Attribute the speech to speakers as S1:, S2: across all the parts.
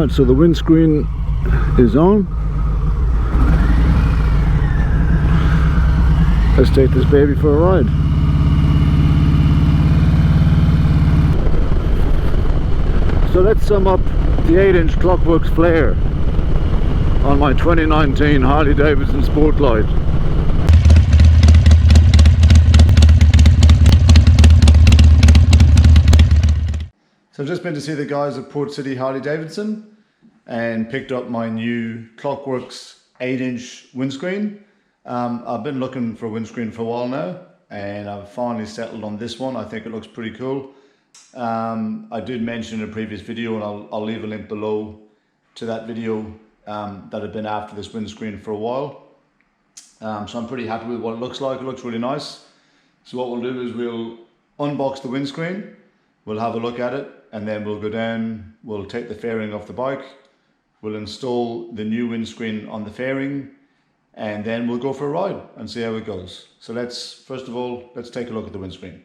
S1: Right, so the windscreen is on. Let's take this baby for a ride. So let's sum up the 8-inch KLOCKWERKS flare on my 2019 Harley Davidson Sportglide. So I've just been to see the guys at Port City Harley Davidson and picked up my new KLOCKWERKS 8-inch windscreen. I've been looking for a windscreen for a while now, and I've finally settled on this one. I think it looks pretty cool. I did mention in a previous video, and I'll leave a link below to that video, that I've been after this windscreen for a while. So I'm pretty happy with what it looks like. It looks really nice. So what we'll do is we'll unbox the windscreen, we'll have a look at it, and then we'll go down, we'll take the fairing off the bike, we'll install the new windscreen on the fairing, and then we'll go for a ride and see how it goes. So first of all, let's take a look at the windscreen.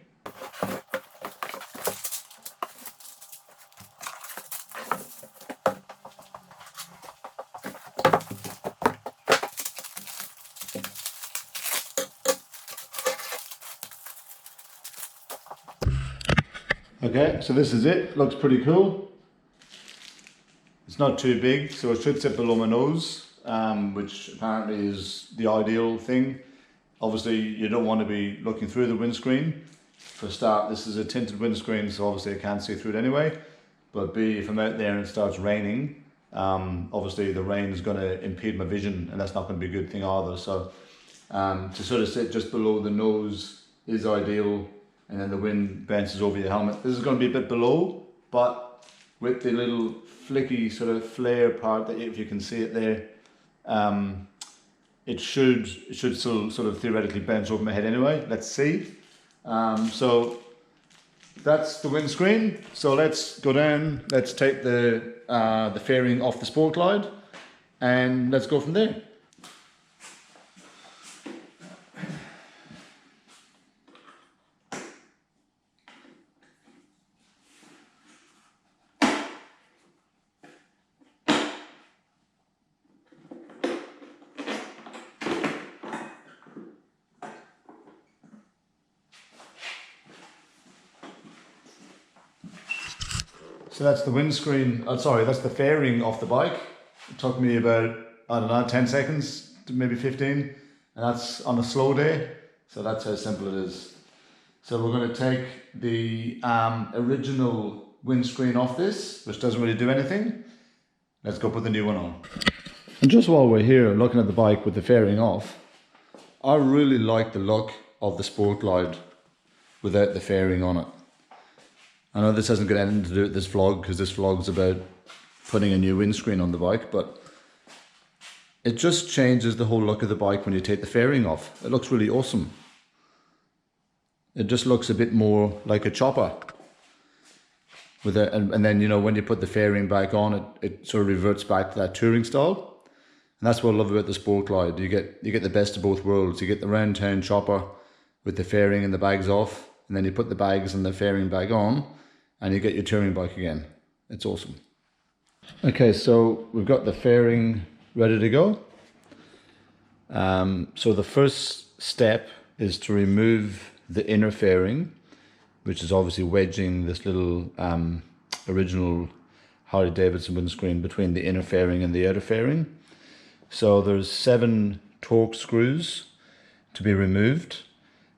S1: Okay, so this is it. Looks pretty cool. It's not too big, so it should sit below my nose, which apparently is the ideal thing. Obviously, you don't want to be looking through the windscreen. For a start, this is a tinted windscreen, so obviously I can't see through it anyway. But B, if I'm out there and it starts raining, obviously the rain is going to impede my vision, and that's not going to be a good thing either. So to sort of sit just below the nose is ideal. And then the wind bounces over your helmet. This is going to be a bit below, but with the little flicky sort of flare part, that if you can see it there, it should still sort of theoretically bounce over my head anyway. Let's see. So that's the windscreen. So let's go down. Let's take the fairing off the Sportglide, and let's go from there. So that's the windscreen, that's the fairing off the bike. It took me about, I don't know, 10 seconds, maybe 15. And that's on a slow day. So that's how simple it is. So we're going to take the original windscreen off this, which doesn't really do anything. Let's go put the new one on. And just while we're here looking at the bike with the fairing off, I really like the look of the Sportglide without the fairing on it. I know this hasn't got anything to do with this vlog, because this vlog's about putting a new windscreen on the bike, but it just changes the whole look of the bike when you take the fairing off. It looks really awesome. It just looks a bit more like a chopper. And then, you know, when you put the fairing back on, it sort of reverts back to that touring style. And that's what I love about the Sportglide. You get the best of both worlds. You get the round town chopper with the fairing and the bags off, and then you put the bags and the fairing back on, and you get your touring bike again. It's awesome. Okay, so we've got the fairing ready to go. So the first step is to remove the inner fairing, which is obviously wedging this little original Harley Davidson windscreen between the inner fairing and the outer fairing. So there's 7 torque screws to be removed,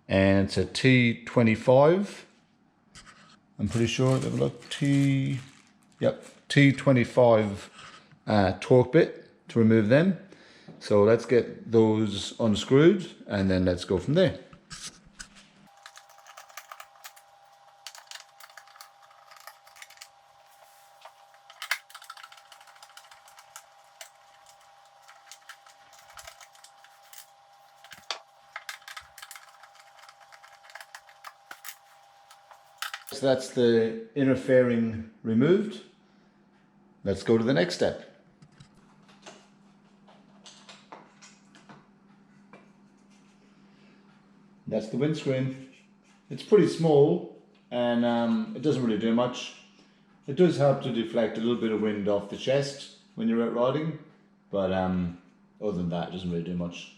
S1: and it's a T25. I'm pretty sure, have a look, T25 torque bit to remove them. So let's get those unscrewed, and then let's go from there. So that's the inner fairing removed. Let's go to the next step. That's the windscreen. It's pretty small, and it doesn't really do much. It does help to deflect a little bit of wind off the chest when you're out riding, but other than that, it doesn't really do much.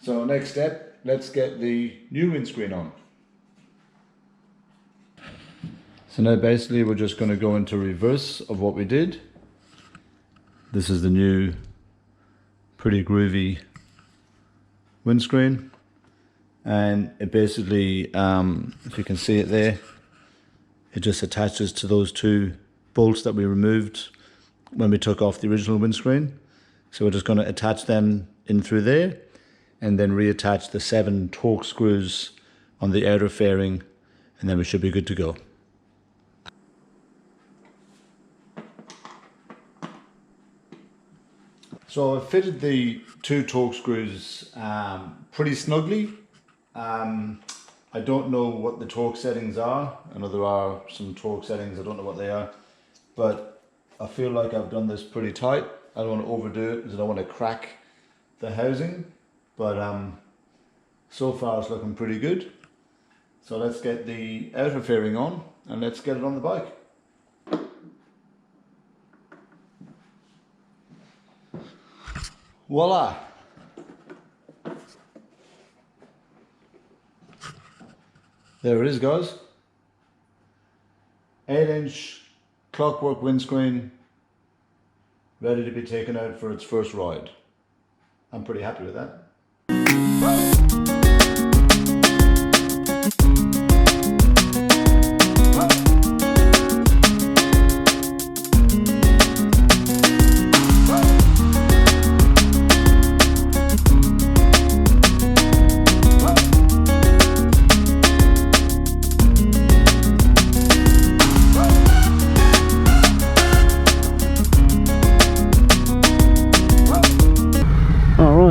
S1: So next step, let's get the new windscreen on. So now basically we're just going to go into reverse of what we did. This is the new pretty groovy windscreen, and it basically, if you can see it there, it just attaches to those two bolts that we removed when we took off the original windscreen. So we're just going to attach them in through there and then reattach the 7 torque screws on the outer fairing, and then we should be good to go. So I've fitted the 2 torque screws pretty snugly. I don't know what the torque settings are. I know there are some torque settings, I don't know what they are, but I feel like I've done this pretty tight. I don't want to overdo it because I don't want to crack the housing, but so far it's looking pretty good. So let's get the outer fairing on and let's get it on the bike. Voila! There it is, guys. 8-inch clockwork windscreen, ready to be taken out for its first ride. I'm pretty happy with that.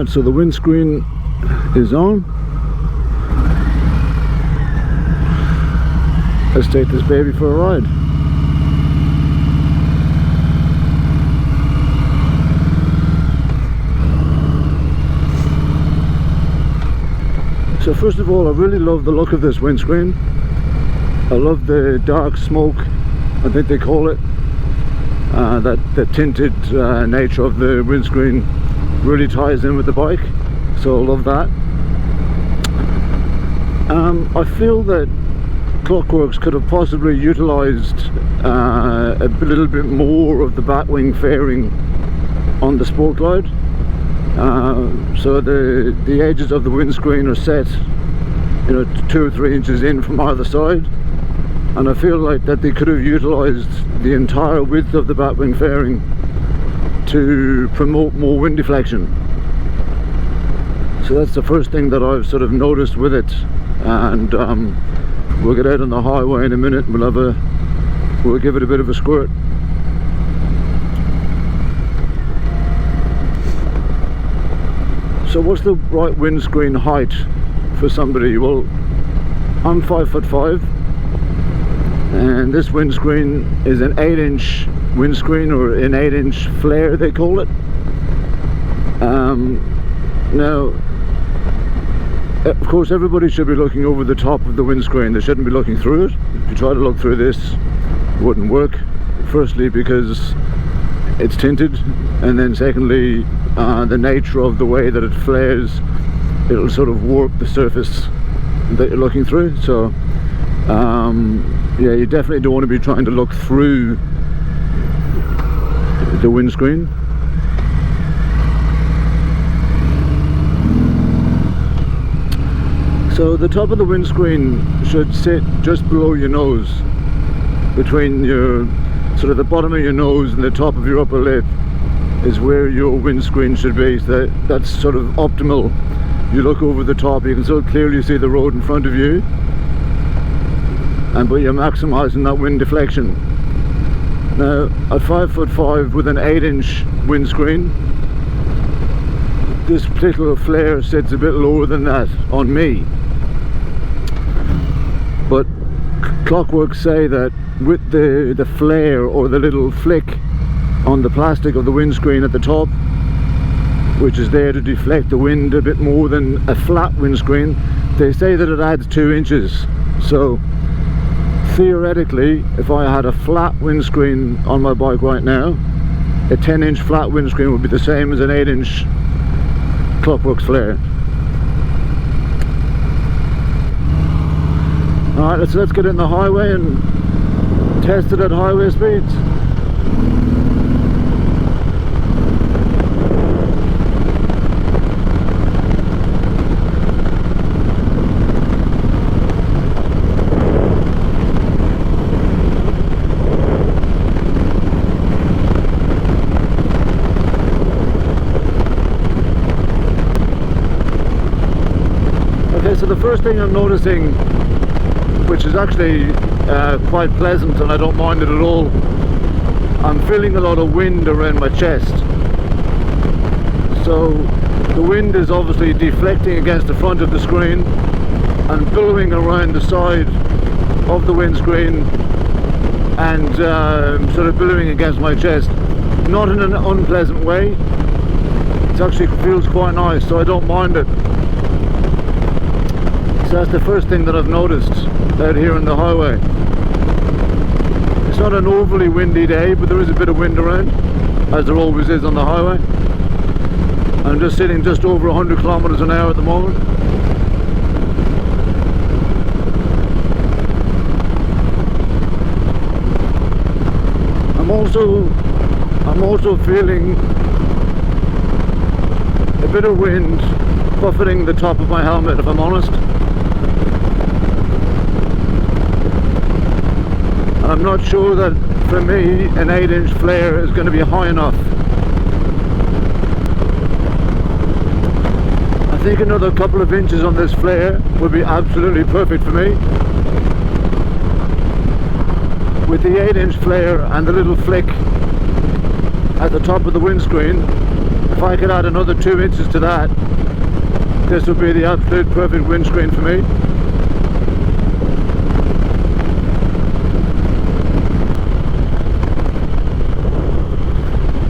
S1: So the windscreen is on. Let's take this baby for a ride. So first of all, I really love the look of this windscreen. I love the dark smoke, I think they call it. The tinted nature of the windscreen really ties in with the bike, so I love that. I feel that Clockworks could have possibly utilised a little bit more of the batwing fairing on the Sport Glide. So the edges of the windscreen are set, 2 or 3 inches in from either side, and I feel like that they could have utilised the entire width of the batwing fairing to promote more wind deflection. So that's the first thing that I've sort of noticed with it, and we'll get out on the highway in a minute and we'll give it a bit of a squirt. So what's the right windscreen height for somebody? Well, I'm 5'5", and this windscreen is an 8-inch windscreen, or an 8-inch flare they call it. Now, of course, everybody should be looking over the top of the windscreen. They shouldn't be looking through it. If you try to look through this, it wouldn't work. Firstly, because it's tinted, and then secondly, the nature of the way that it flares, it'll sort of warp the surface that you're looking through. So yeah, you definitely don't want to be trying to look through the windscreen. So the top of the windscreen should sit just below your nose, between your sort of the bottom of your nose and the top of your upper lip is where your windscreen should be. So that's sort of optimal. You look over the top, you can still clearly see the road in front of you, but you're maximising that wind deflection. Now, at 5'5" with an 8-inch windscreen, this particular flare sits a bit lower than that on me. But Clockworks say that with the flare, or the little flick on the plastic of the windscreen at the top, which is there to deflect the wind a bit more than a flat windscreen, they say that it adds 2 inches. So theoretically, if I had a flat windscreen on my bike right now, a 10-inch flat windscreen would be the same as an 8-inch KLOCKWERKS flare. Alright, let's get in the highway and test it at highway speeds. Okay, so the first thing I'm noticing, which is actually quite pleasant and I don't mind it at all, I'm feeling a lot of wind around my chest. So the wind is obviously deflecting against the front of the screen and billowing around the side of the windscreen and sort of billowing against my chest. Not in an unpleasant way, it actually feels quite nice, so I don't mind it. So that's the first thing that I've noticed out here on the highway. It's not an overly windy day, but there is a bit of wind around, as there always is on the highway. I'm just sitting just over 100 kilometers an hour at the moment. I'm also feeling a bit of wind buffeting the top of my helmet, if I'm honest. I'm not sure that for me an 8-inch flare is going to be high enough. I think another couple of inches on this flare would be absolutely perfect for me. With the 8-inch flare and the little flick at the top of the windscreen, if I could add another 2 inches to that, this would be the absolute perfect windscreen for me.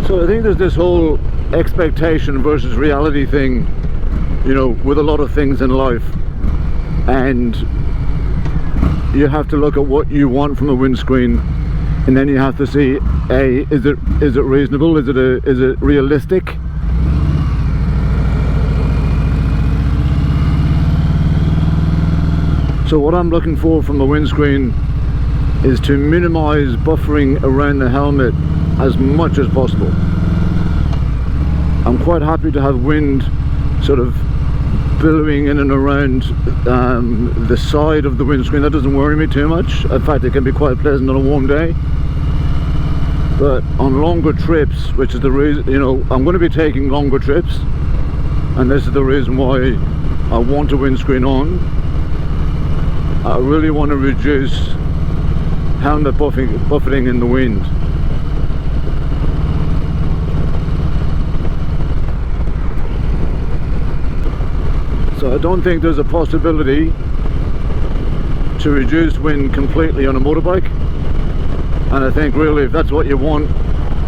S1: So I think there's this whole expectation versus reality thing, you know, with a lot of things in life, and you have to look at what you want from a windscreen, and then you have to see, A, is it reasonable, is it realistic? So what I'm looking for from the windscreen is to minimize buffering around the helmet as much as possible. I'm quite happy to have wind sort of billowing in and around the side of the windscreen. That doesn't worry me too much. In fact, it can be quite pleasant on a warm day. But on longer trips, which is the reason, you know, I'm going to be taking longer trips, and this is the reason why I want a windscreen on. I really want to reduce helmet buffeting in the wind. So I don't think there's a possibility to reduce wind completely on a motorbike, and I think really if that's what you want,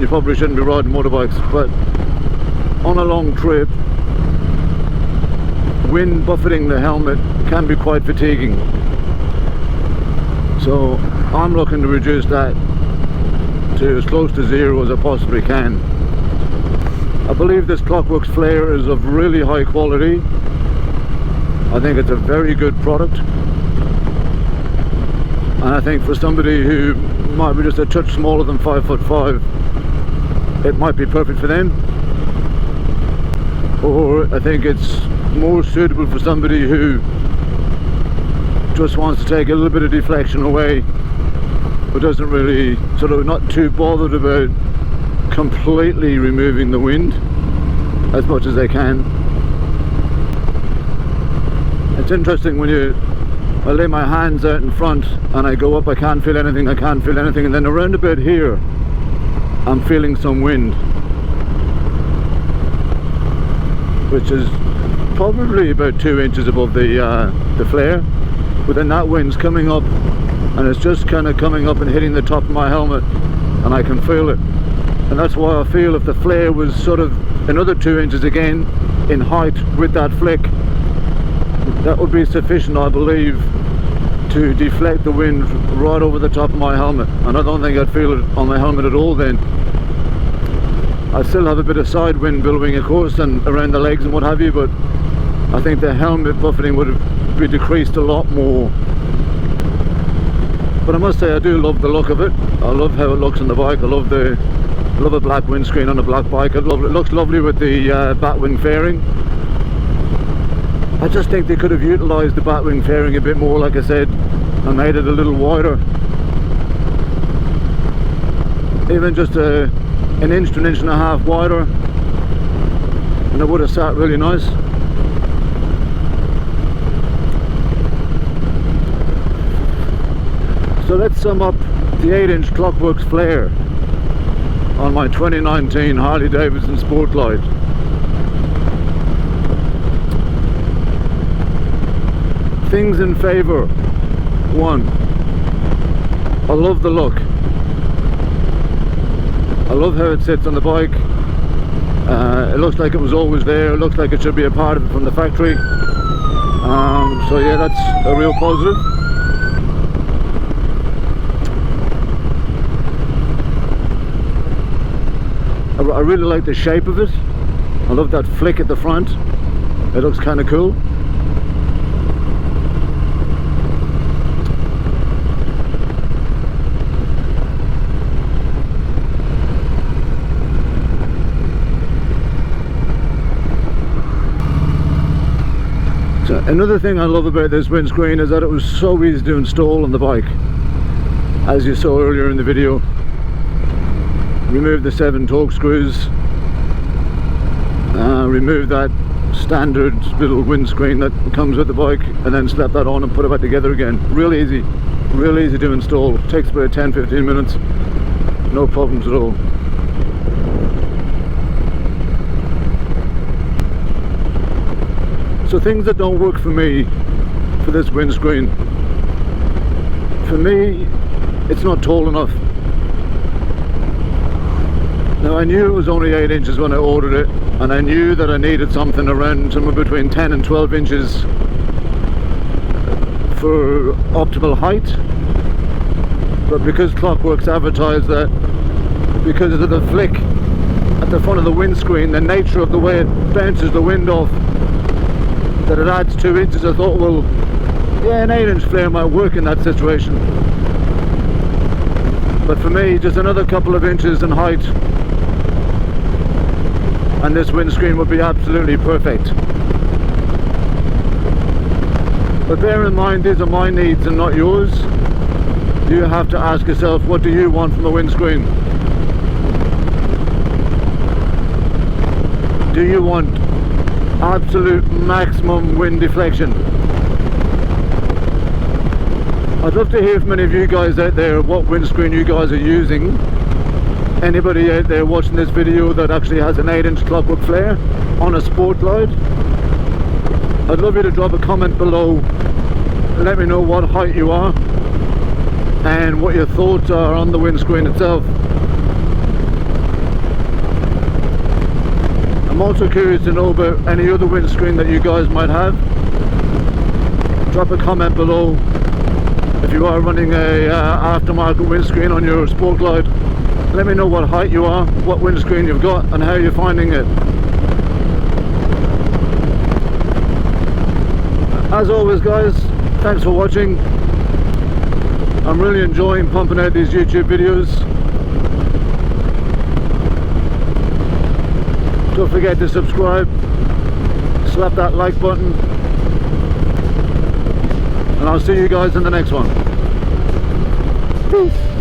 S1: you probably shouldn't be riding motorbikes. But on a long trip, wind buffeting the helmet can be quite fatiguing, so I'm looking to reduce that to as close to zero as I possibly can. I believe this KLOCKWERKS flare is of really high quality. I think it's a very good product, and I think for somebody who might be just a touch smaller than 5'5", it might be perfect for them. Or I think it's more suitable for somebody who just wants to take a little bit of deflection away, but doesn't really, sort of not too bothered about completely removing the wind as much as they can. It's interesting when I lay my hands out in front and I go up, I can't feel anything, and then around about here I'm feeling some wind, which is probably about 2 inches above the flare, but then that wind's coming up and it's just kind of coming up and hitting the top of my helmet, and I can feel it. And that's why I feel if the flare was sort of another 2 inches again in height with that flick, that would be sufficient, I believe,
S2: to deflect the wind right over the top of my helmet, and I don't think I'd feel it on my helmet at all then. I still have a bit of side wind billowing, of course, and around the legs and what have you, but I think the helmet buffeting would be decreased a lot more. But I must say, I do love the look of it. I love how it looks on the bike. I love a black windscreen on a black bike. It looks lovely with the batwing fairing. I just think they could have utilised the batwing fairing a bit more, like I said, and made it a little wider. Even just an inch to an inch and a half wider, and it would have sat really nice. So let's sum up the 8-inch KLOCKWERKS flare on my 2019 Harley Davidson Sport Glide. Things in favour. 1, I love the look. I love how it sits on the bike. It looks like it was always there. It looks like it should be a part of it from the factory. So yeah, that's a real positive. I really like the shape of it. I love that flick at the front. It looks kind of cool. So another thing I love about this windscreen is that it was so easy to install on the bike. As you saw earlier in the video, remove the 7 torque screws, remove that standard little windscreen that comes with the bike, and then slap that on and put it back together again. Real easy to install. It takes about 10-15 minutes, no problems at all. So things that don't work for me for this windscreen. For me, it's not tall enough. Now, I knew it was only 8 inches when I ordered it, and I knew that I needed something around somewhere between 10 and 12 inches for optimal height. But because KLOCKWERKS advertised that because of the flick at the front of the windscreen, the nature of the way it bounces the wind off, that it adds 2 inches, I thought, well, yeah, an 8-inch flare might work in that situation. But for me, just another couple of inches in height and this windscreen would be absolutely perfect. But bear in mind, these are my needs and not yours. You have to ask yourself, what do you want from a windscreen? Do you want absolute maximum wind deflection? I'd love to hear from any of you guys out there what windscreen you guys are using. Anybody out there watching this video that actually has an 8-inch KLOCKWERKS flare on a Sport Glide? I'd love you to drop a comment below and let me know what height you are and what your thoughts are on the windscreen itself. I'm also curious to know about any other windscreen that you guys might have. Drop a comment below if you are running a aftermarket windscreen on your Sport Glide. Let me know what height you are, what windscreen you've got, and how you're finding it. As always, guys, thanks for watching. I'm really enjoying pumping out these YouTube videos. Don't forget to subscribe, slap that like button, and I'll see you guys in the next one. Peace.